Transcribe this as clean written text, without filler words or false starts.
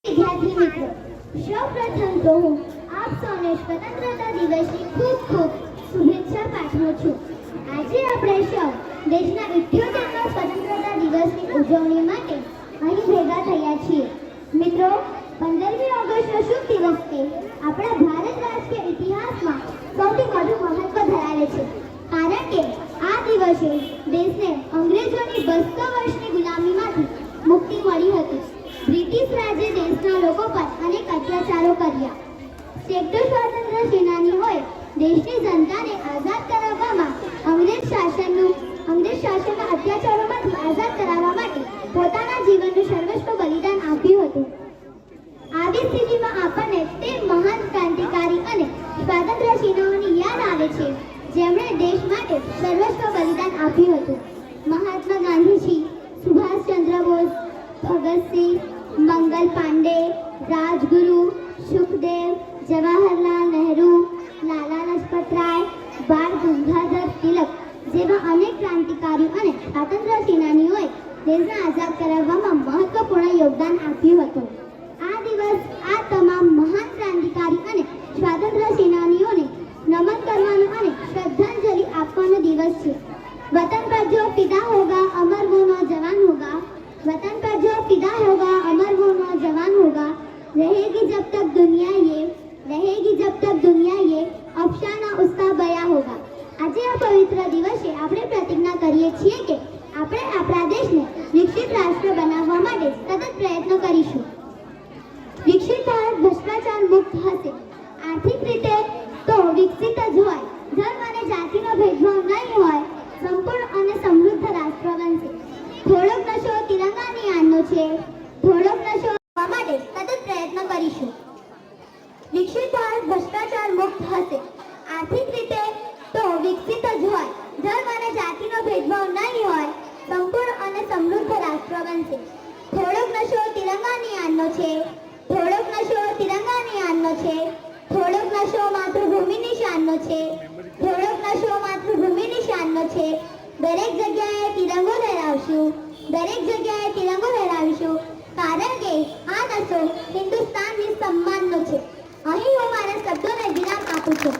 विद्यार्थी मित्रों, સૌપ્રથમ તો હું આપ સૌને સ્વતંત્રતા દિવસની ખૂબ ખૂબ શુભેચ્છા પાઠવું છું. આજે આપણે સૌ દેશના 78મા સ્વતંત્રતા દિવસની ઉજવણી માટે અહીં ભેગા થયા છીએ. મિત્રો, 15મી ઓગસ્ટનો શુભ દિવસ તે આપણા ભારત રાષ્ટ્રીય ઇતિહાસમાં સૌથી વધુ મહત્વ ધરાવે છે, કારણ કે આ દિવસે દેશને અંગ્રેજોની 200 વર્ષની ગુલામીમાંથી મુક્તિ મળી હતી. બ્રિટિશ રાજે દેશના લોકો પર અનેક અત્યાચારો કર્યા. સેક્ટર સ્વાતંત્ર્ય સેનાનીઓએ દેશની જનતાને આઝાદ કરાવવામાં અંગ્રેજ શાસનના અત્યાચારોમાંથી આઝાદ કરાવવા માટે પોતાના જીવનનું સર્વસ્વ બલિદાન આપ્યું હતું. આવી સ્થિતિમાં આપણને તે મહાન ક્રાંતિકારી અને સ્વાતંત્ર્ય સેનાનીઓની યાદ આવે છે, જેમણે દેશ માટે સર્વસ્વ બલિદાન આપ્યું હતું. મહાત્મા ગાંધીજી, સુભાષચંદ્ર બોઝ, ભગતસિંહ, મંગલ પાંડે, રાજગુરુ, સુખદેવ, જવાહરલાલ નહેરુ, લાલા લજપતરાય, બાળ ગંગાધર તિલક જેવા અનેક ક્રાંતિકારીઓ અને સ્વાતંત્ર્ય સેનાનીઓએ દેશને આઝાદ કરાવવામાં મહત્વપૂર્ણ યોગદાન આપ્યું હતું. આ દિવસ આ તમામ મહાન ક્રાંતિકારી અને સ્વાતંત્ર્ય સેનાનીઓને નમન કરવાનો અને શ્રદ્ધાંજલિ આપવાનો દિવસ છે. વતન પર જો ફિદા હોગા અમર વો નौजवान होगा, वतन पर जो फिदा होगा अमर वो नौजवान होगा, रहेगी जब तक दुनिया ये अफसाना उसका बया होगा. આજે આ પવિત્ર દિવસે આપણે પ્રતિજ્ઞા કરીએ છીએ કે આપણે આપણા દેશને વિકસિત રાષ્ટ્ર બનાવવા માટે સતત પ્રયત્નો કરીશું. વિકસિત ભારત ભ્રષ્ટાચાર મુક્ત હશે. આર્થિક રીતે તો વિકસિત જ હોય, ધર્મ અને જાતિનો ભેદભાવ નહીં હોય, સંપૂર્ણ અને સમૃદ્ધ રાષ્ટ્ર બનશે. થોડોક નશો તિરંગાની આનનો છે, થોડોક નશો કરવા માટે સતત પ્રયત્ન કરીશું. વિકસિત ભારત ભ્રષ્ટાચાર મુક્ત હશે. આર્થિક રીતે તો વિકસિત જ હોય, ધર્મ અને જાતિનો ભેદભાવ નહીં હોય, સંપૂર્ણ અને સમૃદ્ધ રાષ્ટ્ર બનશે. થોડોક નશો તિરંગાની આનનો છે, થોડોક નશો તિરંગાની આનનો છે, થોડોક નશો માતૃભૂમિની શાનનો છે, થોડોક નશો માતૃભૂમિની શાનનો છે. દરેક જગ્યાએ તિરંગો લહેરાવશું, દરેક જગ્યાએ તિરંગો લહેરાવીશું, કારણ કે આ નશો હિન્દુસ્તાનની સન્માનનો છે. અહીં હું મારા શબ્દોને વિરામ આપું છું.